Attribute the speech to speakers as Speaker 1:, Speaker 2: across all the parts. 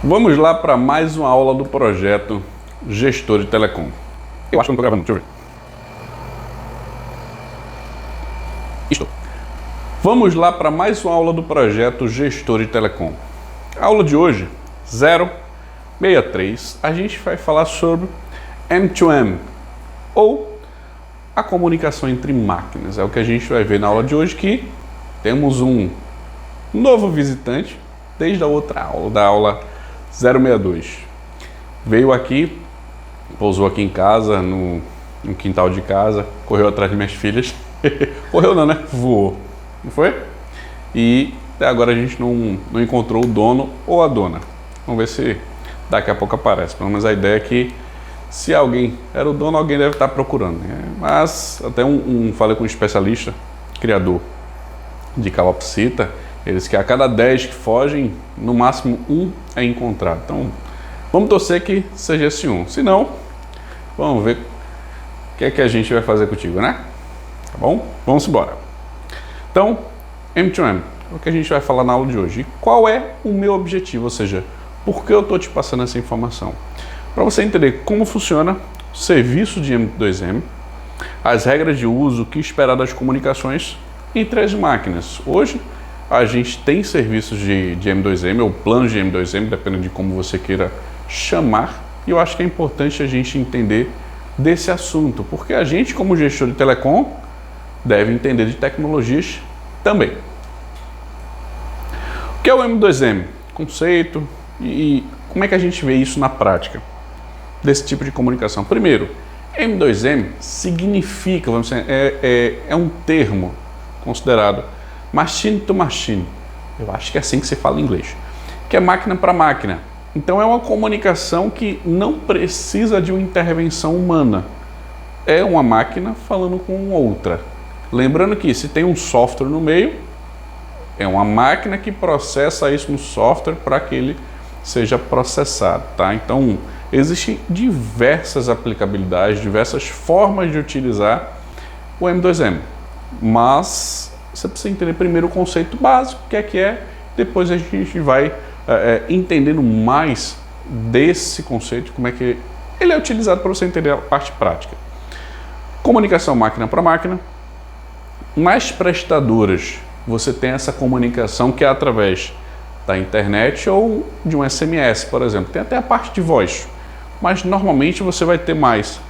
Speaker 1: Vamos lá para mais uma aula do projeto Gestor de Telecom. Eu acho que eu não estou gravando, deixa eu ver. Estou. Vamos lá para mais uma aula do projeto Gestor de Telecom. A aula de hoje, 063, a gente vai falar sobre M2M, ou a comunicação entre máquinas. É o que a gente vai ver na aula de hoje, que temos um novo visitante desde a outra aula, da aula 062. Veio aqui, pousou aqui em casa, no quintal de casa, correu atrás de minhas filhas. Correu não, né? Voou. Não foi? E até agora a gente não encontrou o dono ou a dona. Vamos ver se daqui a pouco aparece. Pelo menos a ideia é que se alguém era o dono, alguém deve estar procurando. Mas até falei com um especialista, criador de calopsita, eles que a cada 10 que fogem, no máximo um é encontrado. Então, vamos torcer que seja esse um. Se não, vamos ver o que é que a gente vai fazer contigo, né? Tá bom? Vamos embora. Então, M2M, é o que a gente vai falar na aula de hoje. E qual é o meu objetivo? Ou seja, por que eu estou te passando essa informação? Para você entender como funciona o serviço de M2M, as regras de uso, o que esperar das comunicações entre as máquinas. Hoje, a gente tem serviços de M2M, ou planos de M2M, dependendo de como você queira chamar, e eu acho que é importante a gente entender desse assunto, porque a gente, como gestor de telecom, deve entender de tecnologias também. O que é o M2M? Conceito e como é que a gente vê isso na prática desse tipo de comunicação? Primeiro, M2M significa, vamos dizer, é um termo considerado machine to machine, eu acho que é assim que se fala em inglês, que é máquina para máquina. Então é uma comunicação que não precisa de uma intervenção humana, é uma máquina falando com outra. Lembrando que se tem um software no meio, é uma máquina que processa isso no software para que ele seja processado, tá? Então existem diversas aplicabilidades, diversas formas de utilizar o M2M, mas você precisa entender primeiro o conceito básico, que é, depois a gente vai entendendo mais desse conceito, como é que ele é utilizado para você entender a parte prática. Comunicação máquina para máquina. Nas prestadoras, você tem essa comunicação que é através da internet ou de um SMS, por exemplo. Tem até a parte de voz, mas normalmente você vai ter mais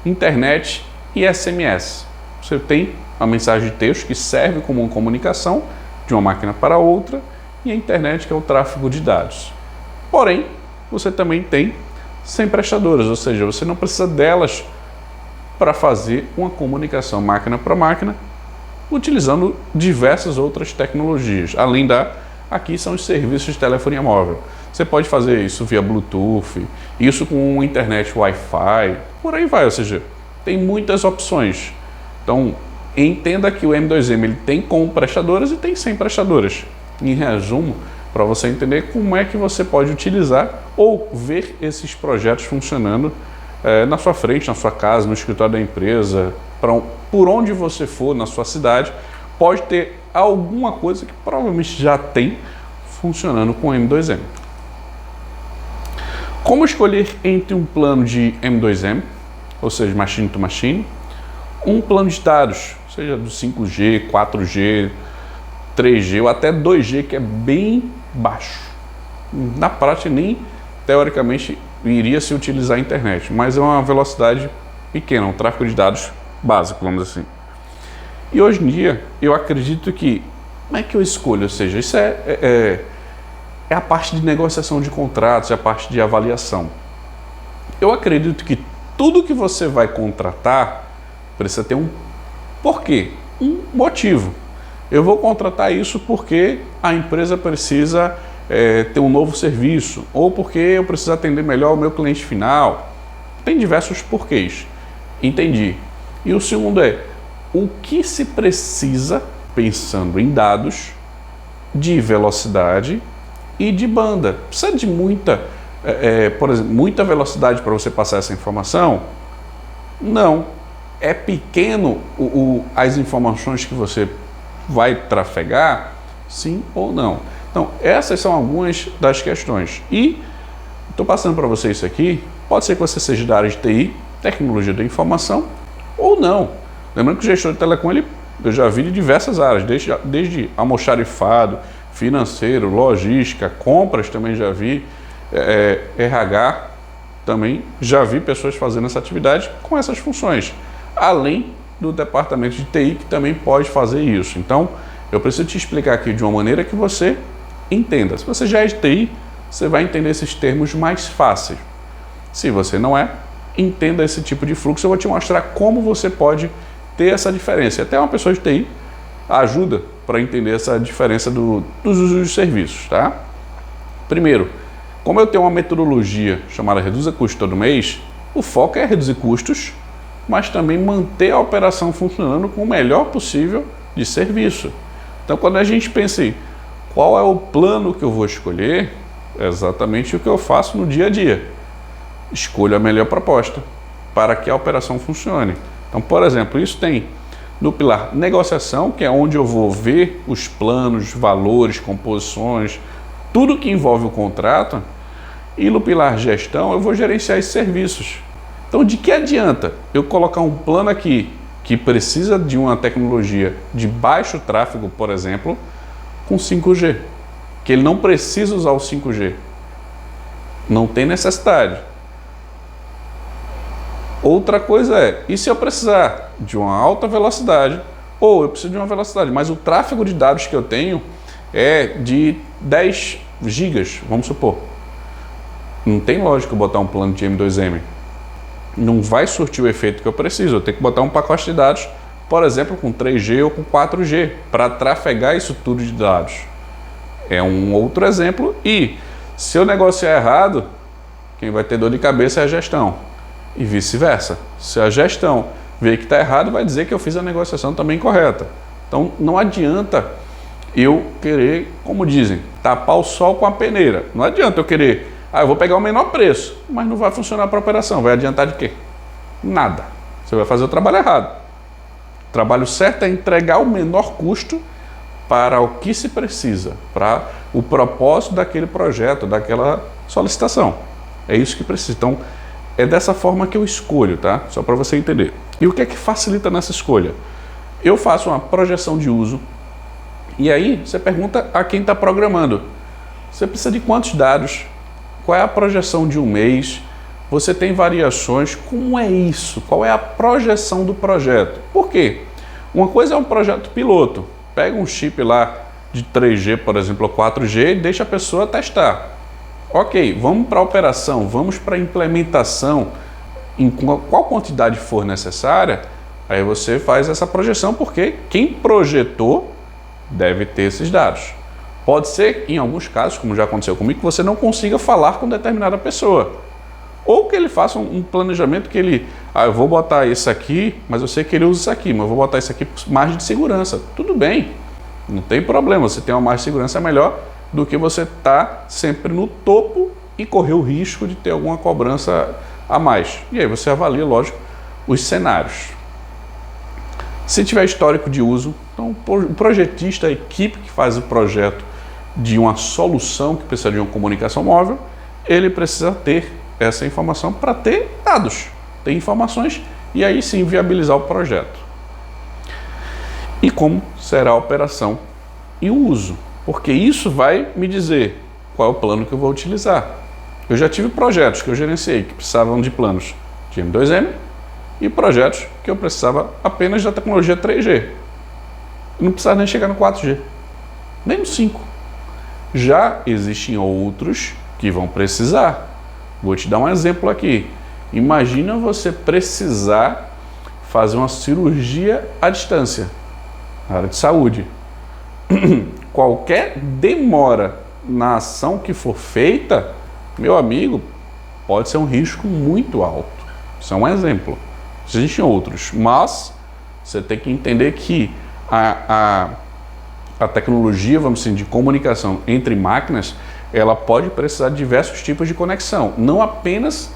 Speaker 1: internet e SMS. Você tem a mensagem de texto que serve como uma comunicação de uma máquina para outra e a internet, que é o tráfego de dados. Porém, você também tem sem prestadoras, ou seja, você não precisa delas para fazer uma comunicação máquina para máquina utilizando diversas outras tecnologias. Além aqui são os serviços de telefonia móvel. Você pode fazer isso via Bluetooth, isso com internet Wi-Fi, por aí vai, ou seja, tem muitas opções. Então, entenda que o M2M ele tem com prestadoras e tem sem prestadoras. Em resumo, para você entender como é que você pode utilizar ou ver esses projetos funcionando na sua frente, na sua casa, no escritório da empresa, por onde você for na sua cidade, pode ter alguma coisa que provavelmente já tem funcionando com M2M. Como escolher entre um plano de M2M, ou seja, machine to machine, um plano de dados, seja do 5G, 4G, 3G ou até 2G, que é bem baixo. Na prática, nem teoricamente iria se utilizar a internet, mas é uma velocidade pequena, um tráfego de dados básico, vamos dizer assim. E hoje em dia, eu acredito que, como é que eu escolho? Ou seja, isso é a parte de negociação de contratos, é a parte de avaliação. Eu acredito que tudo que você vai contratar precisa ter um porquê, um motivo. Eu vou contratar isso porque a empresa precisa ter um novo serviço, ou porque eu preciso atender melhor o meu cliente final. Tem diversos porquês. Entendi. E o segundo é, o que se precisa, pensando em dados, de velocidade e de banda. Precisa de muita, por exemplo, muita velocidade para você passar essa informação? Não. É pequeno as informações que você vai trafegar? Sim ou não? Então, essas são algumas das questões. E Estou passando para você isso aqui, pode ser que você seja da área de TI, tecnologia da informação, ou não. Lembrando que o gestor de telecom, eu já vi de diversas áreas, desde almoxarifado, financeiro, logística, compras também já vi, RH também já vi pessoas fazendo essa atividade com essas funções, além do departamento de TI que também pode fazer isso. Então, eu preciso te explicar aqui de uma maneira que você entenda. Se você já é de TI, você vai entender esses termos mais fáceis. Se você não é, entenda esse tipo de fluxo. Eu vou te mostrar como você pode ter essa diferença. Até uma pessoa de TI ajuda para entender essa diferença dos usos dos serviços, tá? Primeiro, como eu tenho uma metodologia chamada Reduza Custo todo mês, o foco é reduzir custos, mas também manter a operação funcionando com o melhor possível de serviço. Então, quando a gente pensa em qual é o plano que eu vou escolher, é exatamente o que eu faço no dia a dia. Escolho a melhor proposta para que a operação funcione. Então, por exemplo, isso tem no pilar negociação, que é onde eu vou ver os planos, valores, composições, tudo que envolve o contrato. E no pilar gestão, eu vou gerenciar esses serviços. Então, de que adianta eu colocar um plano aqui que precisa de uma tecnologia de baixo tráfego, por exemplo, com 5G? Que ele não precisa usar o 5G. Não tem necessidade. Outra coisa é, e se eu precisar de uma alta velocidade, ou eu preciso de uma velocidade, mas o tráfego de dados que eu tenho é de 10 gigas, vamos supor. Não tem lógica eu botar um plano de M2M. Não vai surtir o efeito que eu preciso. Eu tenho que botar um pacote de dados, por exemplo, com 3G ou com 4G, para trafegar isso tudo de dados. É um outro exemplo. E se eu negociar errado, quem vai ter dor de cabeça é a gestão. E vice-versa. Se a gestão ver que está errado, vai dizer que eu fiz a negociação também correta. Então não adianta eu querer, como dizem, tapar o sol com a peneira. Não adianta eu querer, eu vou pegar o menor preço, mas não vai funcionar para a operação. Vai adiantar de quê? Nada. Você vai fazer o trabalho errado. O trabalho certo é entregar o menor custo para o que se precisa, para o propósito daquele projeto, daquela solicitação. É isso que precisa. Então, é dessa forma que eu escolho, tá? Só para você entender. E o que é que facilita nessa escolha? Eu faço uma projeção de uso, e aí você pergunta a quem está programando. Você precisa de quantos dados? Qual é a projeção de um mês? Você tem variações? Como é isso? Qual é a projeção do projeto? Por quê? Uma coisa é um projeto piloto. Pega um chip lá de 3G, por exemplo, ou 4G, e deixa a pessoa testar. Ok, vamos para a operação, vamos para a implementação, em qual quantidade for necessária, aí você faz essa projeção, porque quem projetou deve ter esses dados. Pode ser, em alguns casos, como já aconteceu comigo, que você não consiga falar com determinada pessoa. Ou que ele faça um planejamento que ele, eu vou botar isso aqui, mas eu sei que ele usa isso aqui, mas eu vou botar isso aqui por margem de segurança. Tudo bem, não tem problema, você tem uma margem de segurança melhor do que você estar sempre no topo e correr o risco de ter alguma cobrança a mais. E aí você avalia, lógico, os cenários. Se tiver histórico de uso, então o projetista, a equipe que faz o projeto de uma solução que precisa de uma comunicação móvel, ele precisa ter essa informação para ter dados, ter informações e aí sim viabilizar o projeto. E como será a operação e o uso, porque isso vai me dizer qual é o plano que eu vou utilizar. Eu já tive projetos que eu gerenciei que precisavam de planos de M2M e projetos que eu precisava apenas da tecnologia 3G. Não precisava nem chegar no 4G, nem no 5. Já existem outros que vão precisar. Vou te dar um exemplo aqui. Imagina você precisar fazer uma cirurgia à distância, na área de saúde. Qualquer demora na ação que for feita, meu amigo, pode ser um risco muito alto. Isso é um exemplo. Existem outros, mas você tem que entender que a tecnologia, vamos dizer, de comunicação entre máquinas, ela pode precisar de diversos tipos de conexão. Não apenas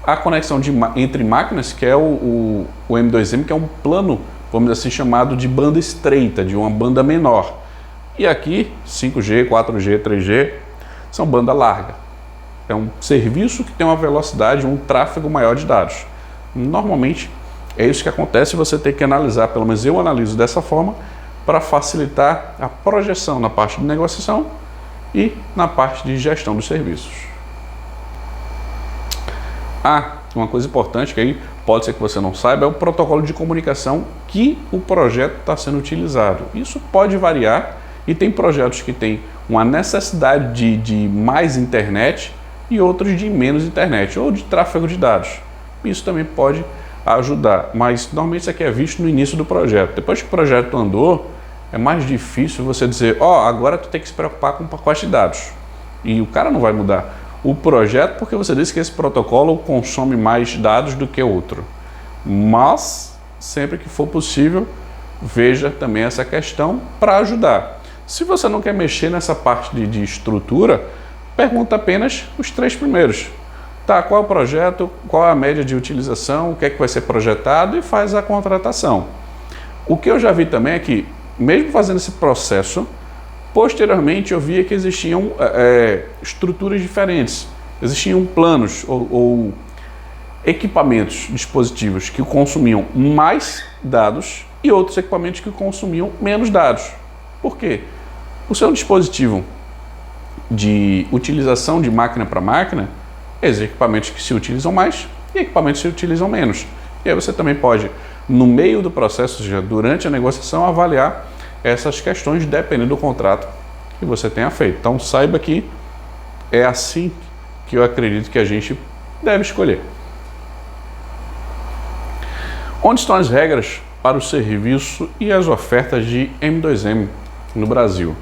Speaker 1: a conexão entre máquinas, que é o M2M, que é um plano, vamos dizer assim, chamado de banda estreita, de uma banda menor. E aqui, 5G, 4G, 3G, são banda larga. é um serviço que tem uma velocidade, um tráfego maior de dados. Normalmente é isso que acontece, você tem que analisar, pelo menos eu analiso dessa forma, para facilitar a projeção na parte de negociação e na parte de gestão dos serviços. Uma coisa importante que aí pode ser que você não saiba é o protocolo de comunicação que o projeto está sendo utilizado. Isso pode variar e tem projetos que têm uma necessidade de mais internet e outros de menos internet ou de tráfego de dados. Isso também pode ajudar, mas normalmente isso aqui é visto no início do projeto. Depois que o projeto andou, é mais difícil você dizer, agora tu tem que se preocupar com o pacote de dados. E o cara não vai mudar o projeto porque você disse que esse protocolo consome mais dados do que outro. Mas, sempre que for possível, veja também essa questão para ajudar. Se você não quer mexer nessa parte de estrutura, pergunta apenas os 3 primeiros. Tá, qual é o projeto, qual é a média de utilização, o que é que vai ser projetado e faz a contratação. O que eu já vi também é que, mesmo fazendo esse processo, posteriormente eu via que existiam estruturas diferentes, existiam planos ou equipamentos, dispositivos que consumiam mais dados e outros equipamentos que consumiam menos dados. Por quê? O seu dispositivo de utilização de máquina para máquina, existem equipamentos que se utilizam mais e equipamentos que se utilizam menos. E aí você também pode, no meio do processo, ou seja, durante a negociação, avaliar essas questões dependendo do contrato que você tenha feito. Então saiba que é assim que eu acredito que a gente deve escolher. Onde estão as regras para o serviço e as ofertas de M2M no Brasil?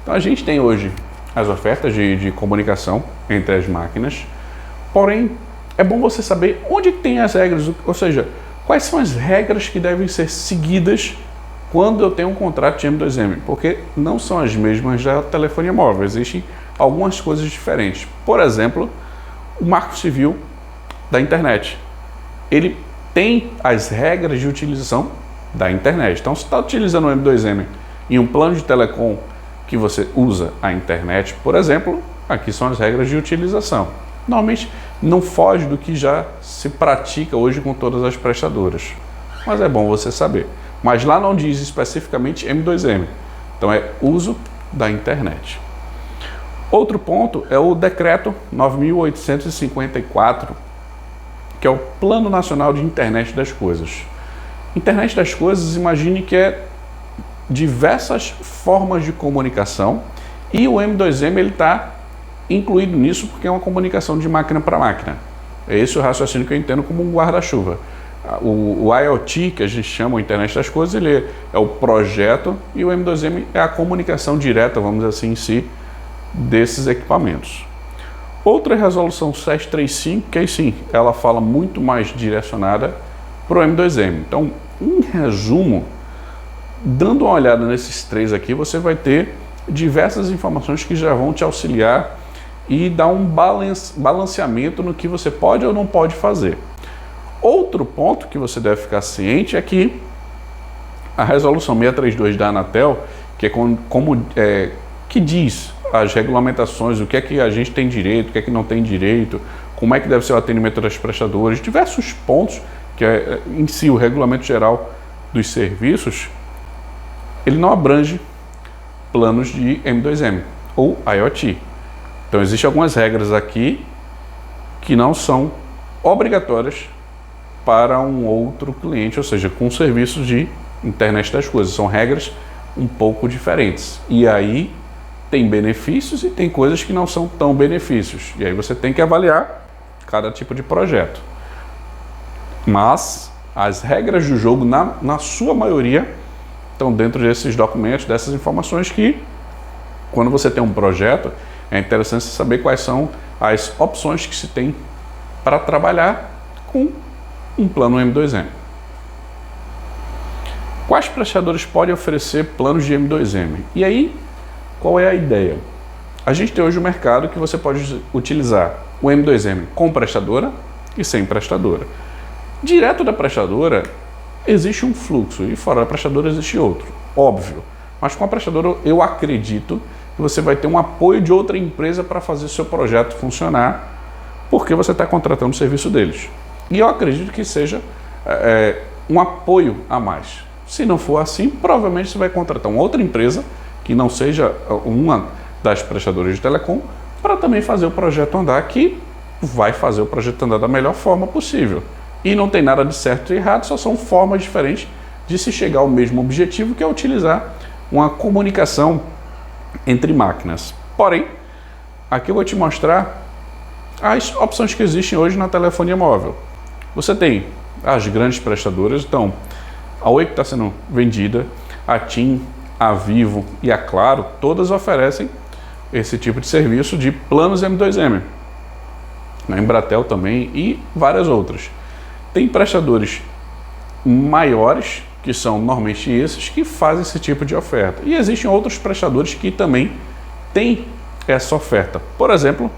Speaker 1: Então a gente tem hoje as ofertas de comunicação entre as máquinas, porém é bom você saber onde tem as regras, ou seja, quais são as regras que devem ser seguidas quando eu tenho um contrato de M2M, porque não são as mesmas da telefonia móvel, existem algumas coisas diferentes. Por exemplo, o Marco Civil da internet, ele tem as regras de utilização da internet. Então, se está utilizando o M2M em um plano de telecom que você usa a internet, por exemplo, aqui são as regras de utilização. Normalmente não foge do que já se pratica hoje com todas as prestadoras, mas é bom você saber. Mas lá não diz especificamente M2M, então é uso da internet. Outro ponto é o decreto 9.854, que é o Plano Nacional de Internet das Coisas. Internet das Coisas, imagine que é diversas formas de comunicação e o M2M ele está incluído nisso porque é uma comunicação de máquina para máquina. É esse o raciocínio que eu entendo como um guarda-chuva. O IoT, que a gente chama a internet das coisas, ele é o projeto e o M2M é a comunicação direta, vamos dizer assim, em si, desses equipamentos. Outra resolução 735, que aí sim, ela fala muito mais direcionada para o M2M. Então, em resumo, dando uma olhada nesses 3 aqui, você vai ter diversas informações que já vão te auxiliar e dar um balanceamento no que você pode ou não pode fazer. Outro ponto que você deve ficar ciente é que a resolução 632 da Anatel, que é que diz as regulamentações, o que é que a gente tem direito, o que é que não tem direito, como é que deve ser o atendimento das prestadoras, diversos pontos que é em si o regulamento geral dos serviços, ele não abrange planos de M2M ou IoT. Então existem algumas regras aqui que não são obrigatórias para um outro cliente, ou seja, com serviços de internet das coisas. São regras um pouco diferentes. E aí tem benefícios e tem coisas que não são tão benefícios. E aí você tem que avaliar cada tipo de projeto. Mas as regras do jogo, na sua maioria, estão dentro desses documentos, dessas informações que, quando você tem um projeto, é interessante saber quais são as opções que se tem para trabalhar com um plano M2M. Quais prestadores podem oferecer planos de M2M? E aí, qual é a ideia? A gente tem hoje um mercado que você pode utilizar o M2M com prestadora e sem prestadora. Direto da prestadora existe um fluxo e fora da prestadora existe outro, óbvio. Mas com a prestadora eu acredito que você vai ter um apoio de outra empresa para fazer seu projeto funcionar porque você está contratando o serviço deles. E eu acredito que seja um apoio a mais. Se não for assim, provavelmente você vai contratar uma outra empresa que não seja uma das prestadoras de telecom para também fazer o projeto andar, que vai fazer o projeto andar da melhor forma possível. E não tem nada de certo e errado, só são formas diferentes de se chegar ao mesmo objetivo, que é utilizar uma comunicação entre máquinas. Porém, aqui eu vou te mostrar as opções que existem hoje na telefonia móvel. Você tem as grandes prestadoras, então a Oi que está sendo vendida, a TIM, a Vivo e a Claro, todas oferecem esse tipo de serviço de planos M2M. A Embratel também e várias outras. Tem prestadores maiores, que são normalmente esses, que fazem esse tipo de oferta. E existem outros prestadores que também têm essa oferta. Por exemplo,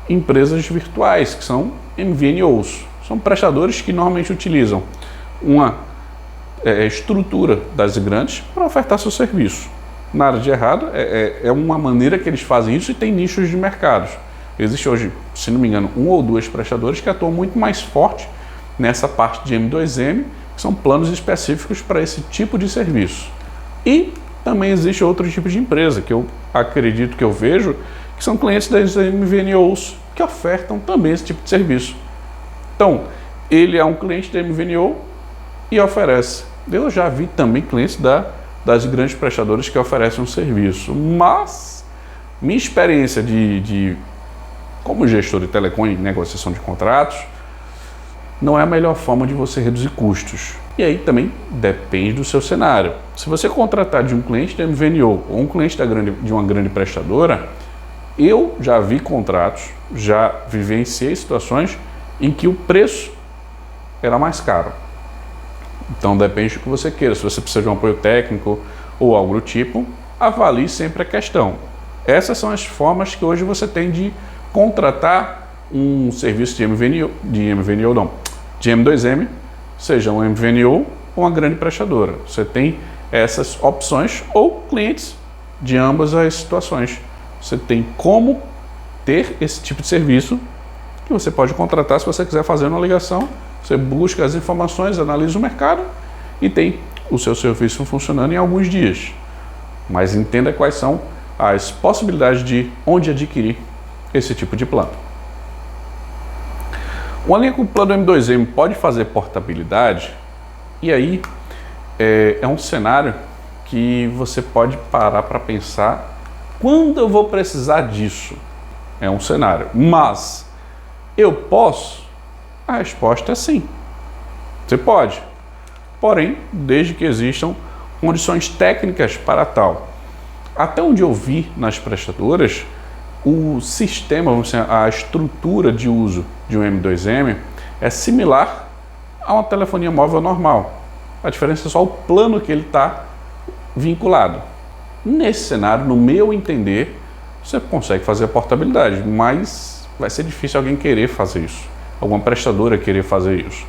Speaker 1: empresas virtuais, que são MVNOs. São prestadores que normalmente utilizam uma estrutura das grandes para ofertar seu serviço. Nada de errado, é uma maneira que eles fazem isso, e tem nichos de mercados. Existe hoje, se não me engano, um ou dois prestadores que atuam muito mais forte nessa parte de M2M, que são planos específicos para esse tipo de serviço. E também existe outro tipo de empresa que eu acredito, que eu vejo, que são clientes das MVNOs, que ofertam também esse tipo de serviço. Então, ele é um cliente da MVNO e oferece. Eu já vi também clientes das grandes prestadoras que oferecem um serviço, mas minha experiência como gestor de telecom em negociação de contratos não é a melhor forma de você reduzir custos. E aí também depende do seu cenário. Se você contratar de um cliente da MVNO ou um cliente de uma grande prestadora, eu já vi contratos, já vivenciei situações em que o preço era mais caro. Então depende do que você queira. Se você precisa de um apoio técnico ou algo do tipo, avalie sempre a questão. Essas são as formas que hoje você tem de contratar um serviço de M2M, seja um MVNO ou uma grande prestadora. Você tem essas opções, ou clientes de ambas as situações. Você tem como ter esse tipo de serviço que você pode contratar. Se você quiser fazer uma ligação, você busca as informações, analisa o mercado e tem o seu serviço funcionando em alguns dias. Mas entenda quais são as possibilidades de onde adquirir esse tipo de plano. Uma linha com o plano M2M pode fazer portabilidade, e aí é um cenário que você pode parar para pensar: quando eu vou precisar disso? É um cenário, mas eu posso? A resposta é sim. Você pode, porém, desde que existam condições técnicas para tal. Até onde eu vi nas prestadoras, o sistema, vamos dizer, a estrutura de uso de um M2M é similar a uma telefonia móvel normal. A diferença é só o plano que ele está vinculado. Nesse cenário, no meu entender, você consegue fazer a portabilidade, mas vai ser difícil alguém querer fazer isso, alguma prestadora querer fazer isso.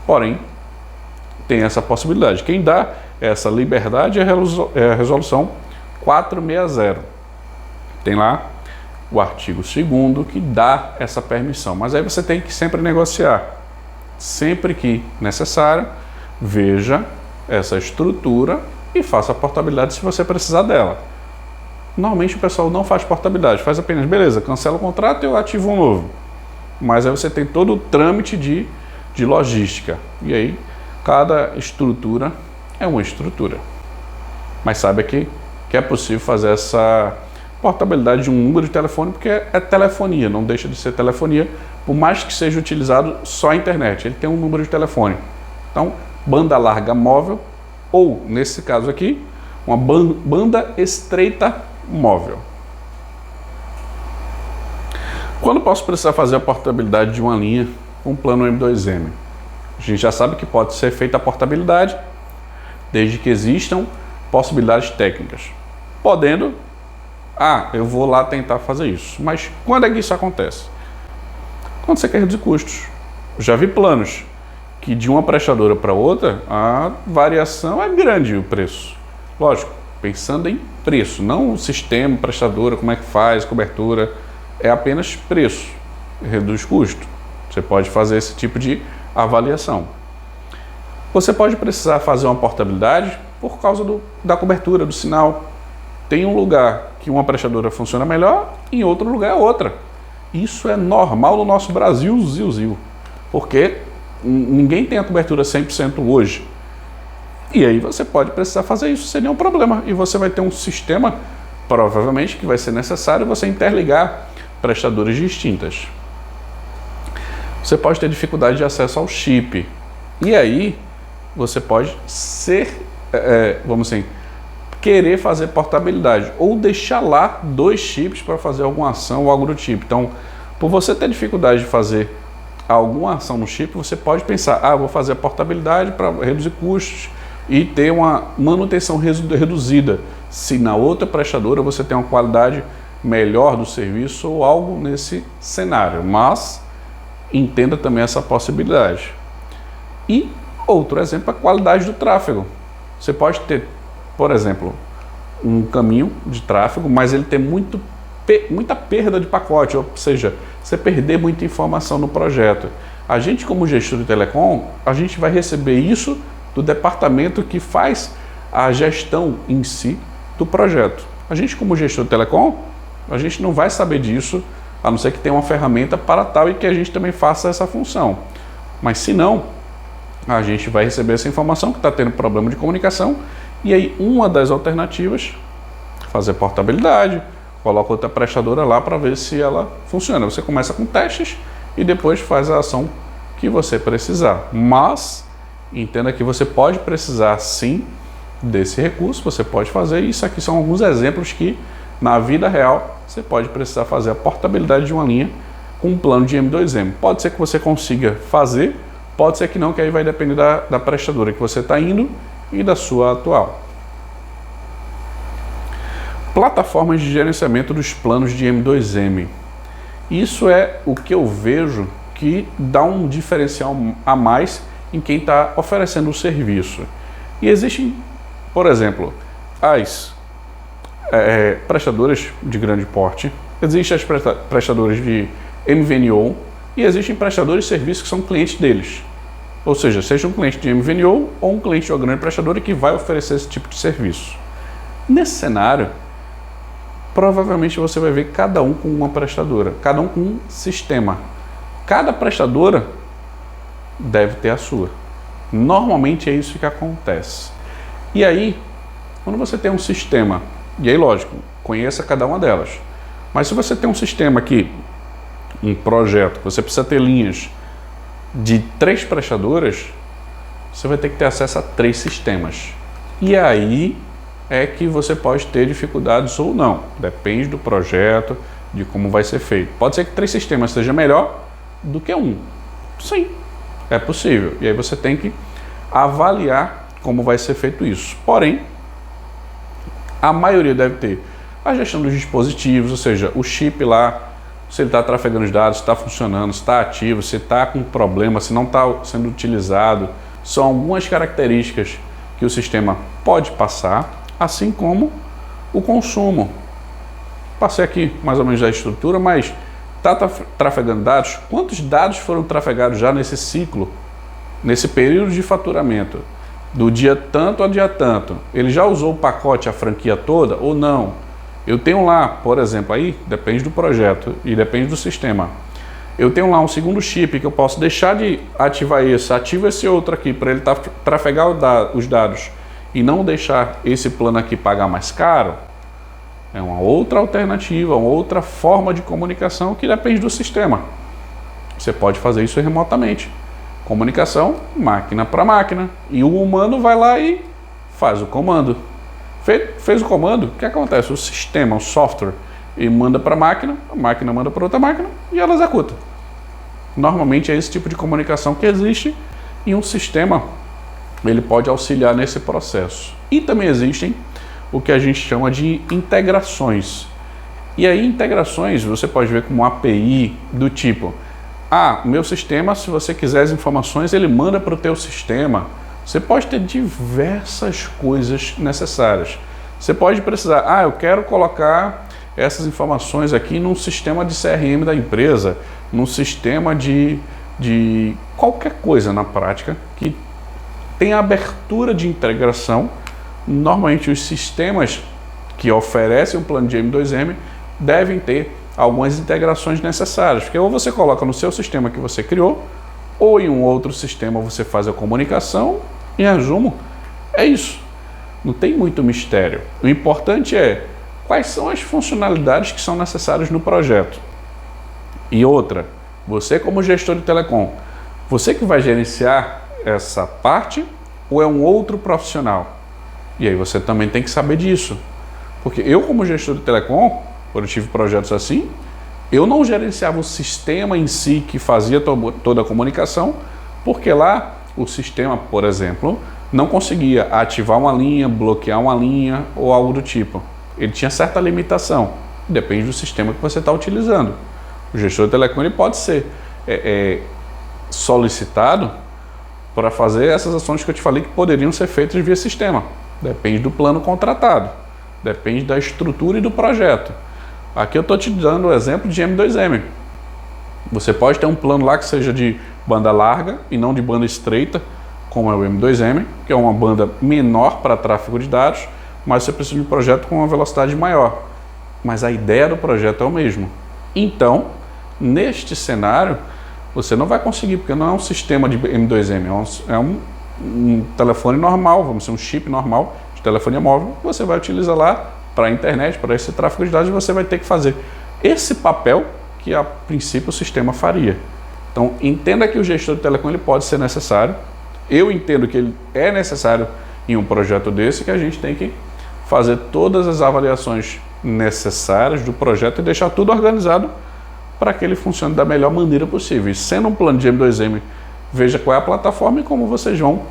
Speaker 1: Porém, tem essa possibilidade. Quem dá essa liberdade é a resolução 460. Tem lá o artigo 2º que dá essa permissão, mas aí você tem que sempre negociar. Sempre que necessário, veja essa estrutura e faça a portabilidade se você precisar dela. Normalmente o pessoal não faz portabilidade, faz apenas, beleza, cancela o contrato e eu ativo um novo. Mas aí você tem todo o trâmite de logística. E aí, cada estrutura é uma estrutura. Mas saiba que é possível fazer essa portabilidade de um número de telefone, porque é telefonia, não deixa de ser telefonia, por mais que seja utilizado só a internet, ele tem um número de telefone. Então, banda larga móvel, ou, nesse caso aqui, uma banda estreita móvel. Quando posso precisar fazer a portabilidade de uma linha com plano M2M? A gente já sabe que pode ser feita a portabilidade desde que existam possibilidades técnicas. Podendo, eu vou lá tentar fazer isso. Mas quando é que isso acontece? Quando você quer reduzir custos. Eu já vi planos que de uma prestadora para outra, a variação é grande o preço. Lógico, pensando em preço, não o sistema, prestadora, como é que faz, cobertura, é apenas preço. reduz custo. Você pode fazer esse tipo de avaliação. Você pode precisar fazer uma portabilidade por causa da cobertura, do sinal. Tem um lugar que uma prestadora funciona melhor, em outro lugar é outra. Isso é normal no nosso Brasil, Zil, porque ninguém tem a cobertura 100% hoje. E aí você pode precisar fazer isso sem nenhum problema. E você vai ter um sistema, provavelmente, que vai ser necessário você interligar prestadoras distintas. Você pode ter dificuldade de acesso ao chip. E aí você pode vamos assim, querer fazer portabilidade ou deixar lá 2 chips para fazer alguma ação ou algo do tipo. Então, por você ter dificuldade de fazer alguma ação no chip, você pode pensar, vou fazer a portabilidade para reduzir custos e ter uma manutenção reduzida. Se na outra prestadora você tem uma qualidade melhor do serviço ou algo nesse cenário, mas entenda também essa possibilidade. E outro exemplo é a qualidade do tráfego. Você pode ter, por exemplo, um caminho de tráfego, mas ele tem muita perda de pacote, ou seja, você perder muita informação no projeto. A gente, como gestor de telecom, a gente vai receber isso do departamento que faz a gestão em si do projeto. A gente, como gestor de telecom, a gente não vai saber disso, a não ser que tenha uma ferramenta para tal e que a gente também faça essa função. Mas se não, a gente vai receber essa informação que está tendo problema de comunicação, e aí uma das alternativas, fazer portabilidade, coloca outra prestadora lá para ver se ela funciona. Você começa com testes e depois faz a ação que você precisar. Mas entenda que você pode precisar sim desse recurso, você pode fazer. Isso aqui são alguns exemplos que na vida real você pode precisar fazer a portabilidade de uma linha com um plano de M2M. Pode ser que você consiga fazer, pode ser que não, que aí vai depender da prestadora que você está indo e da sua atual. Plataformas de gerenciamento dos planos de M2M. Isso é o que eu vejo que dá um diferencial a mais em quem está oferecendo o serviço. E existem, por exemplo, as prestadoras de grande porte, existem as prestadoras de MVNO e existem prestadores de serviços que são clientes deles. Ou seja, seja um cliente de MVNO ou um cliente de uma grande prestadora que vai oferecer esse tipo de serviço. Nesse cenário, provavelmente você vai ver cada um com uma prestadora, cada um com um sistema. Cada prestadora deve ter a sua. Normalmente é isso que acontece. E aí, quando você tem um sistema, e aí lógico, conheça cada uma delas. Mas se você tem um sistema aqui, um projeto, você precisa ter linhas de 3 prestadoras, você vai ter que ter acesso a 3 sistemas. E aí é que você pode ter dificuldades ou não. Depende do projeto, de como vai ser feito. Pode ser que 3 sistemas seja melhor do que um. Sim, é possível. E aí você tem que avaliar como vai ser feito isso. Porém, a maioria deve ter a gestão dos dispositivos, ou seja, o chip lá, se ele está trafegando os dados, se está funcionando, se está ativo, se está com problema, se não está sendo utilizado. São algumas características que o sistema pode passar, assim como o consumo. Passei aqui mais ou menos da estrutura, mas está trafegando dados? Quantos dados foram trafegados já nesse ciclo, nesse período de faturamento? Do dia tanto a dia tanto. Ele já usou o pacote, a franquia toda ou não? Eu tenho lá, por exemplo, aí depende do projeto e depende do sistema. Eu tenho lá um segundo chip que eu posso deixar de ativar esse, ativo esse outro aqui para ele trafegar os dados e não deixar esse plano aqui pagar mais caro. É uma outra alternativa, uma outra forma de comunicação que depende do sistema. Você pode fazer isso remotamente. Comunicação máquina para máquina. E o humano vai lá e faz o comando. Fez o comando, o que acontece? O sistema, o software, ele manda para a máquina manda para outra máquina e ela executa. Normalmente é esse tipo de comunicação que existe e um sistema ele pode auxiliar nesse processo. E também existem o que a gente chama de integrações. E aí integrações você pode ver como API do tipo, meu sistema, se você quiser as informações, ele manda para o teu sistema. Você pode ter diversas coisas necessárias. Você pode precisar, eu quero colocar essas informações aqui num sistema de CRM da empresa, num sistema de qualquer coisa na prática que tem abertura de integração. Normalmente os sistemas que oferecem um plano de M2M devem ter algumas integrações necessárias, porque ou você coloca no seu sistema que você criou, ou em um outro sistema você faz a comunicação. Em resumo, é isso. Não tem muito mistério. O importante é quais são as funcionalidades que são necessárias no projeto. E outra, você como gestor de telecom, você que vai gerenciar essa parte ou é um outro profissional? E aí você também tem que saber disso. Porque eu como gestor de telecom, quando eu tive projetos assim, eu não gerenciava o sistema em si que fazia toda a comunicação, porque lá o sistema, por exemplo, não conseguia ativar uma linha, bloquear uma linha ou algo do tipo. Ele tinha certa limitação, depende do sistema que você está utilizando. O gestor de telecom ele pode ser solicitado para fazer essas ações que eu te falei que poderiam ser feitas via sistema. Depende do plano contratado, depende da estrutura e do projeto. Aqui eu estou te dando o exemplo de M2M. Você pode ter um plano lá que seja de banda larga e não de banda estreita, como é o M2M, que é uma banda menor para tráfego de dados, mas você precisa de um projeto com uma velocidade maior. Mas a ideia do projeto é o mesmo. Então, neste cenário, você não vai conseguir, porque não é um sistema de M2M, é um telefone normal, vamos dizer, um chip normal de telefonia móvel, que você vai utilizar lá para a internet, para esse tráfego de dados, você vai ter que fazer esse papel que a princípio o sistema faria. Então, entenda que o gestor de telecom ele pode ser necessário. Eu entendo que ele é necessário em um projeto desse, que a gente tem que fazer todas as avaliações necessárias do projeto e deixar tudo organizado para que ele funcione da melhor maneira possível. E sendo um plano de M2M, veja qual é a plataforma e como vocês vão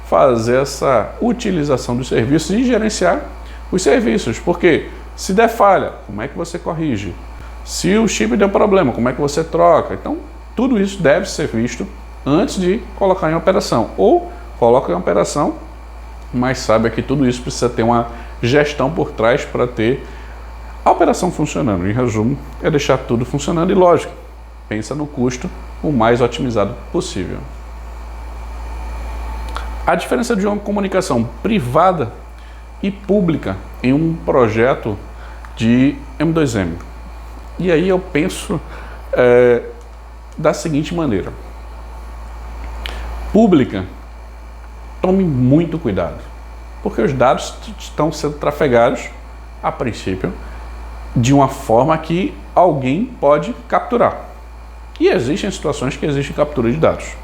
Speaker 1: fazer essa utilização dos serviços e gerenciar os serviços. Porque se der falha, como é que você corrige? Se o chip deu problema, como é que você troca? Então, tudo isso deve ser visto antes de colocar em operação. Ou coloca em operação, mas saiba que tudo isso precisa ter uma gestão por trás para ter a operação funcionando. Em resumo, é deixar tudo funcionando e, lógico, pensa no custo o mais otimizado possível. A diferença de uma comunicação privada e pública em um projeto de M2M. E aí eu penso da seguinte maneira. Pública, tome muito cuidado, porque os dados estão sendo trafegados, a princípio, de uma forma que alguém pode capturar. E existem situações que existe captura de dados,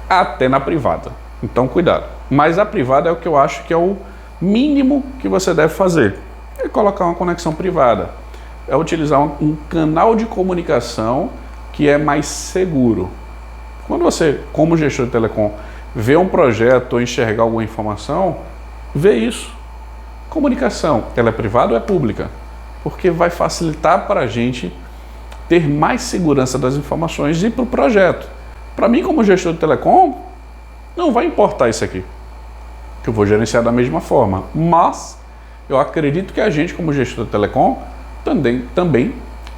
Speaker 1: até na privada. Então, cuidado. Mas a privada é o que eu acho que é o mínimo que você deve fazer. É colocar uma conexão privada. É utilizar um canal de comunicação que é mais seguro. Quando você, como gestor de telecom, vê um projeto ou enxergar alguma informação, vê isso. Comunicação, ela é privada ou é pública? Porque vai facilitar para a gente ter mais segurança das informações e para o projeto. Para mim, como gestor de telecom, não vai importar isso aqui, que eu vou gerenciar da mesma forma. Mas eu acredito que a gente, como gestor de telecom, também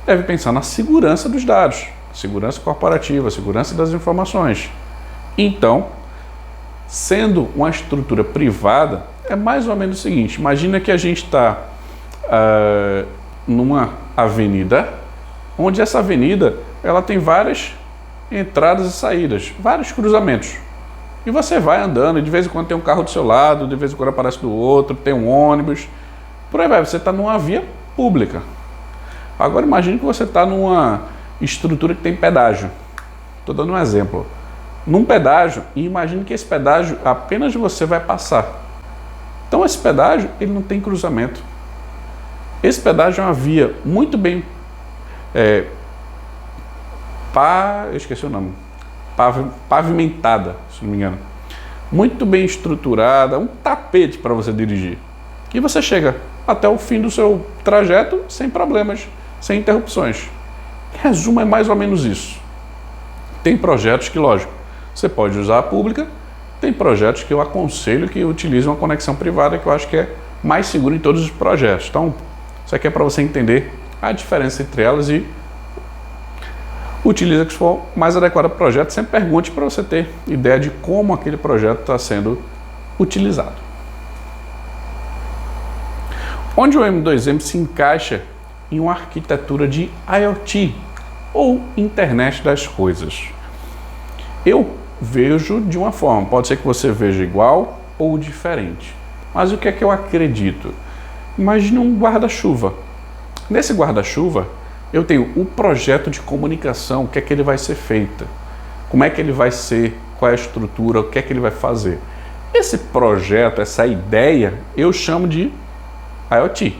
Speaker 1: deve pensar na segurança dos dados, segurança corporativa, segurança das informações. Então, sendo uma estrutura privada, é mais ou menos o seguinte: imagina que a gente está numa avenida, onde essa avenida ela tem várias entradas e saídas, vários cruzamentos. E você vai andando, e de vez em quando tem um carro do seu lado, de vez em quando aparece do outro, tem um ônibus, por aí vai, você está numa via pública. Agora imagine que você está numa estrutura que tem pedágio. Estou dando um exemplo. Num pedágio, e imagine que esse pedágio apenas você vai passar. Então esse pedágio, ele não tem cruzamento. Esse pedágio é uma via muito bem eu esqueci o nome, pavimentada, se não me engano, muito bem estruturada, um tapete para você dirigir. E você chega até o fim do seu trajeto sem problemas, sem interrupções. Em resumo, é mais ou menos isso. Tem projetos que, lógico, você pode usar a pública, tem projetos que eu aconselho que utilize uma conexão privada, que eu acho que é mais seguro em todos os projetos. Então, Isso aqui é para você entender a diferença entre elas e utiliza o que for mais adequado para o projeto. Sempre pergunte para você ter ideia de como aquele projeto está sendo utilizado. Onde o M2M se encaixa em uma arquitetura de IoT ou Internet das Coisas. Eu vejo de uma forma, pode ser que você veja igual ou diferente. Mas o que é que eu acredito? Imagine um guarda-chuva. Nesse guarda-chuva, eu tenho o projeto de comunicação, o que é que ele vai ser feito, como é que ele vai ser, qual é a estrutura, o que é que ele vai fazer. Esse projeto, essa ideia, eu chamo de IoT.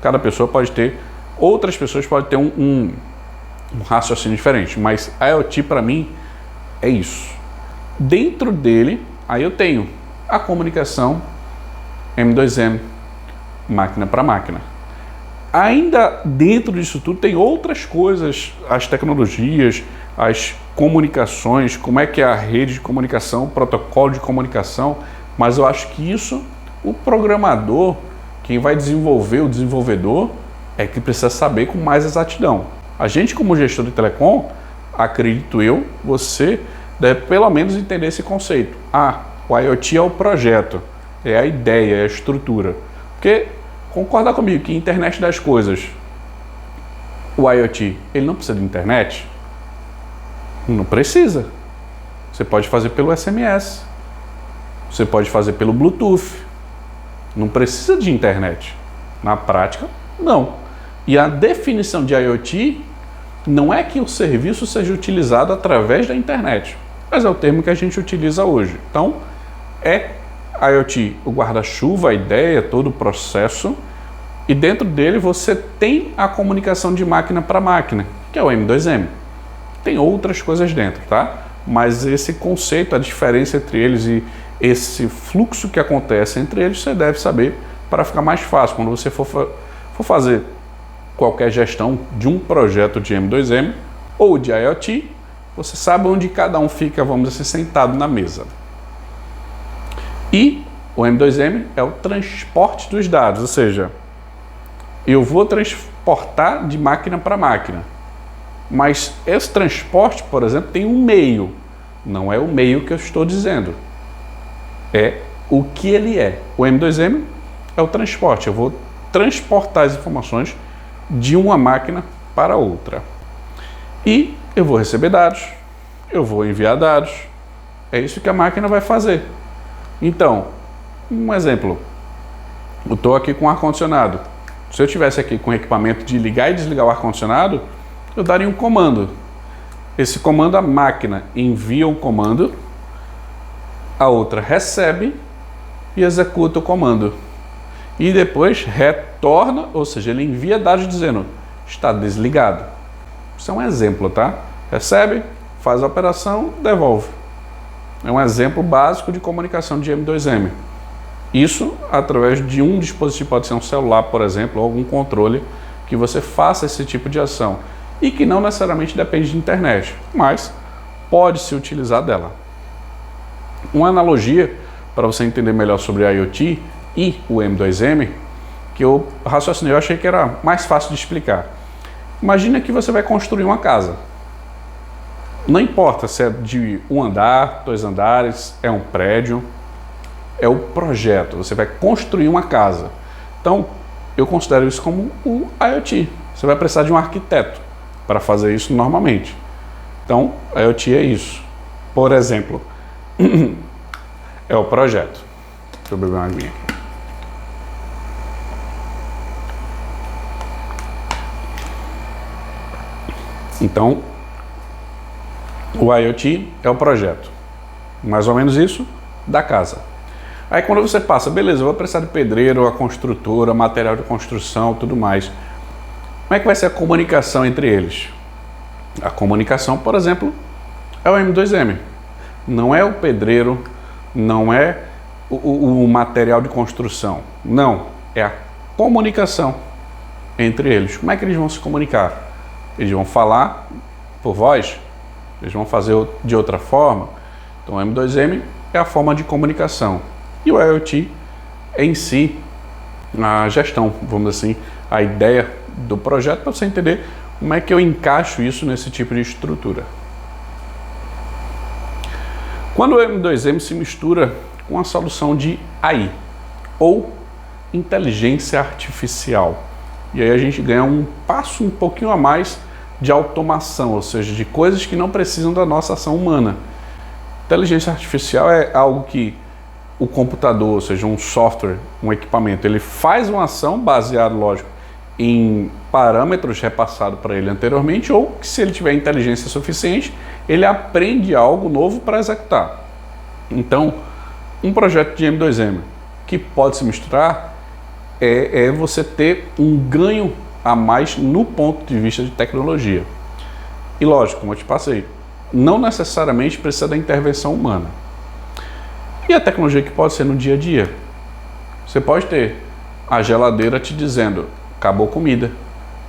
Speaker 1: Cada pessoa pode ter, outras pessoas podem ter um raciocínio diferente, mas IoT para mim é isso. Dentro dele, aí eu tenho a comunicação M2M, máquina para máquina. Ainda dentro disso tudo tem outras coisas, as tecnologias, as comunicações, como é que é a rede de comunicação, o protocolo de comunicação, mas eu acho que isso, o programador, quem vai desenvolver, o desenvolvedor, é que precisa saber com mais exatidão. A gente, como gestor de telecom, acredito eu, você deve pelo menos entender esse conceito. O IoT é o projeto, é a ideia, é a estrutura. Porque, concorda comigo que internet das coisas, o IoT, ele não precisa de internet? Não precisa. Você pode fazer pelo SMS, você pode fazer pelo Bluetooth, não precisa de internet. Na prática, não. E a definição de IoT não é que o serviço seja utilizado através da internet, mas é o termo que a gente utiliza hoje. Então, é IoT, o guarda-chuva, a ideia, todo o processo, e dentro dele você tem a comunicação de máquina para máquina, que é o M2M. Tem outras coisas dentro, tá? Mas esse conceito, a diferença entre eles e esse fluxo que acontece entre eles, você deve saber para ficar mais fácil. Quando você for fazer qualquer gestão de um projeto de M2M ou de IoT, você sabe onde cada um fica, vamos dizer, sentado na mesa. E o M2M é o transporte dos dados, ou seja, eu vou transportar de máquina para máquina. Mas esse transporte, por exemplo, tem um meio. Não é o meio que eu estou dizendo. É o que ele é. O M2M é o transporte. Eu vou transportar as informações de uma máquina para outra. E eu vou receber dados, eu vou enviar dados. É isso que a máquina vai fazer. Então, um exemplo. Eu estou aqui com o ar-condicionado. Se eu estivesse aqui com o equipamento de ligar e desligar o ar-condicionado, eu daria um comando. Esse comando, a máquina envia o comando, a outra recebe e executa o comando. E depois retorna, ou seja, ele envia dados dizendo, está desligado. Isso é um exemplo, tá? Recebe, faz a operação, devolve. É um exemplo básico de comunicação de M2M. Isso através de um dispositivo, pode ser um celular, por exemplo, ou algum controle, que você faça esse tipo de ação. E que não necessariamente depende de internet, mas pode se utilizar dela. Uma analogia para você entender melhor sobre a IoT e o M2M, que eu raciocinei, eu achei que era mais fácil de explicar. Imagina que você vai construir uma casa. Não importa se é de um andar, 2 andares, é um prédio, é o projeto. Você vai construir uma casa. Então, eu considero isso como o IoT. Você vai precisar de um arquiteto para fazer isso normalmente. Então, IoT é isso. Por exemplo, é o projeto. Deixa eu beber uma aguinha aqui. Então, o IoT é o projeto. Mais ou menos isso da casa. Aí quando você passa, beleza, eu vou precisar de pedreiro, a construtora, material de construção, tudo mais. Como é que vai ser a comunicação entre eles? A comunicação, por exemplo, é o M2M. Não é o pedreiro, não é o material de construção. Não, é a comunicação entre eles. Como é que eles vão se comunicar? Eles vão falar por voz? Eles vão fazer de outra forma? Então, o M2M é a forma de comunicação. E o IoT em si, a gestão, vamos dizer assim, a ideia do projeto para você entender como é que eu encaixo isso nesse tipo de estrutura. Quando o M2M se mistura com a solução de AI, ou inteligência artificial, e aí a gente ganha um passo um pouquinho a mais de automação, ou seja, de coisas que não precisam da nossa ação humana. Inteligência artificial é algo que o computador, ou seja, um software, um equipamento, ele faz uma ação baseada, lógico, em parâmetros repassados para ele anteriormente, ou que se ele tiver inteligência suficiente, ele aprende algo novo para executar. Então, um projeto de M2M que pode se misturar é você ter um ganho a mais no ponto de vista de tecnologia. E lógico, como eu te passei, não necessariamente precisa da intervenção humana. E a tecnologia que pode ser no dia a dia? Você pode ter a geladeira te dizendo: acabou comida,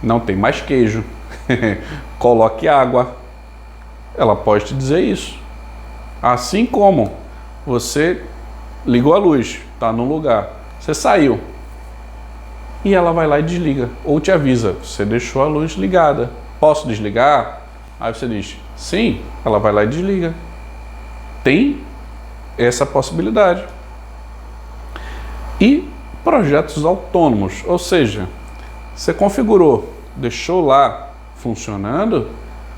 Speaker 1: não tem mais queijo, coloque água. Ela pode te dizer isso. Assim como você ligou a luz, está num lugar, você saiu e ela vai lá e desliga, ou te avisa: você deixou a luz ligada, posso desligar? Aí você diz sim, ela vai lá e desliga. Tem essa possibilidade. E projetos autônomos, ou seja, você configurou, deixou lá funcionando,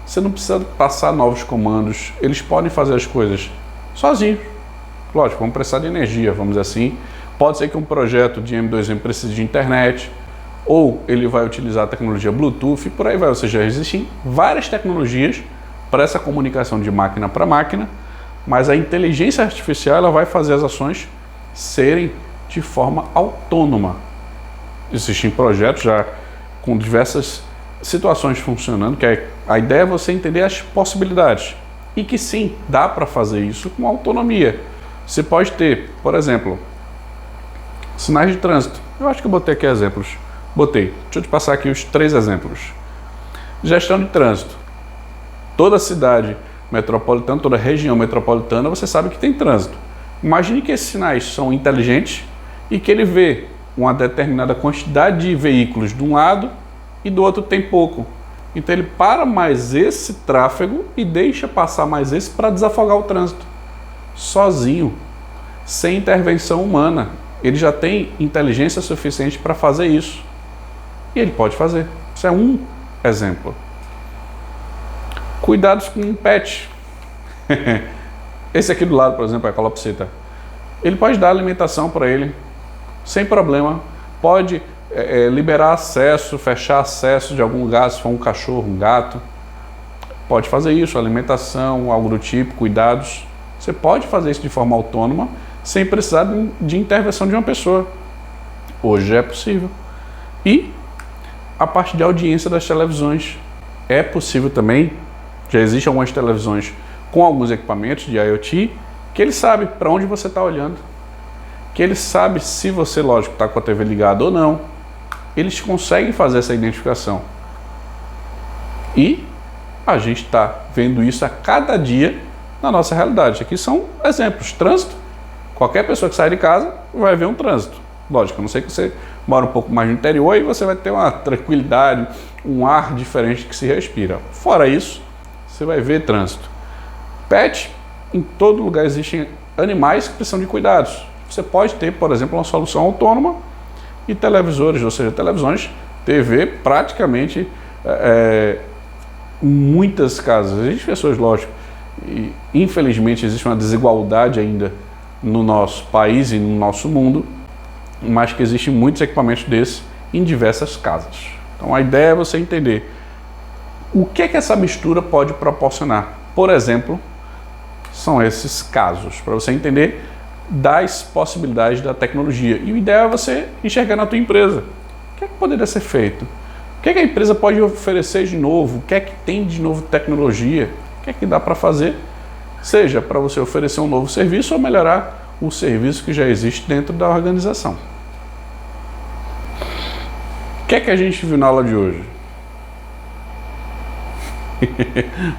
Speaker 1: você não precisa passar novos comandos, eles podem fazer as coisas sozinhos. Lógico, vão precisar de energia, vamos dizer assim. Pode ser que um projeto de M2M precise de internet, ou ele vai utilizar a tecnologia Bluetooth, e por aí vai. Ou seja, existem várias tecnologias para essa comunicação de máquina para máquina, mas a inteligência artificial ela vai fazer as ações serem de forma autônoma. Existem projetos já com diversas situações funcionando, que a ideia é você entender as possibilidades e que sim, dá para fazer isso com autonomia. Você pode ter, por exemplo, sinais de trânsito. Eu acho que eu botei aqui exemplos. Deixa eu te passar aqui os 3 exemplos. Gestão de trânsito. Toda cidade metropolitana, toda região metropolitana, você sabe que tem trânsito. Imagine que esses sinais são inteligentes e que ele vê uma determinada quantidade de veículos de um lado e do outro tem pouco. Então ele para mais esse tráfego e deixa passar mais esse para desafogar o trânsito. Sozinho, sem intervenção humana. Ele já tem inteligência suficiente para fazer isso. E ele pode fazer. Isso é um exemplo. Cuidados com um pet. Esse aqui do lado, por exemplo, é a calopsita. Ele pode dar alimentação para ele, sem problema. Pode liberar acesso, fechar acesso de algum lugar, se for um cachorro, um gato. Pode fazer isso, alimentação, algo do tipo, cuidados. Você pode fazer isso de forma autônoma, sem precisar de intervenção de uma pessoa. Hoje é possível. E a parte de audiência das televisões. É possível também. Já existem algumas televisões com alguns equipamentos de IoT que ele sabe para onde você está olhando, que ele sabe se você, lógico, está com a TV ligada ou não. Eles conseguem fazer essa identificação. E a gente está vendo isso a cada dia na nossa realidade. Aqui são exemplos. Trânsito. Qualquer pessoa que sai de casa vai ver um trânsito. Lógico, a não ser que você mora um pouco mais no interior e você vai ter uma tranquilidade, um ar diferente que se respira. Fora isso, você vai ver trânsito. Pet, em todo lugar existem animais que precisam de cuidados. Você pode ter, por exemplo, uma solução autônoma e televisores, ou seja, televisões, TV, praticamente muitas casas. Existem pessoas, lógico, e infelizmente existe uma desigualdade ainda no nosso país e no nosso mundo, mas que existem muitos equipamentos desses em diversas casas. Então a ideia é você entender o que é que essa mistura pode proporcionar. Por exemplo, são esses casos, para você entender das possibilidades da tecnologia. E o ideal é você enxergar na tua empresa. O que é que poderia ser feito? O que é que a empresa pode oferecer de novo? O que é que tem de novo tecnologia? O que é que dá para fazer? Seja para você oferecer um novo serviço ou melhorar o serviço que já existe dentro da organização. O que é que a gente viu na aula de hoje?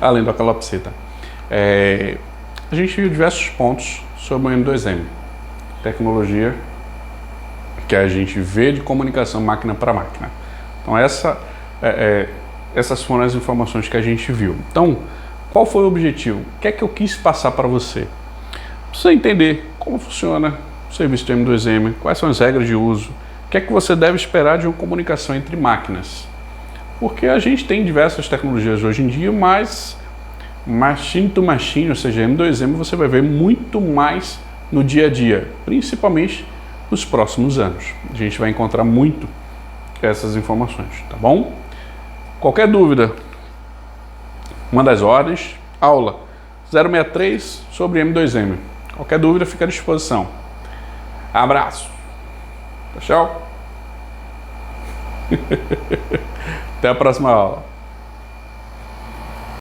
Speaker 1: Além da calopsita. A gente viu diversos pontos sobre o M2M. Tecnologia que a gente vê de comunicação máquina para máquina. Então essas foram as informações que a gente viu. Então, qual foi o objetivo? O que é que eu quis passar para você? Pra você entender como funciona o serviço do M2M, quais são as regras de uso, o que é que você deve esperar de uma comunicação entre máquinas. Porque a gente tem diversas tecnologias hoje em dia, mas machine to machine, ou seja, M2M, você vai ver muito mais no dia a dia, principalmente nos próximos anos. A gente vai encontrar muito essas informações, tá bom? Qualquer dúvida, manda as ordens, aula 063 sobre M2M. Qualquer dúvida, fica à disposição. Abraço. Tchau. Até a próxima aula.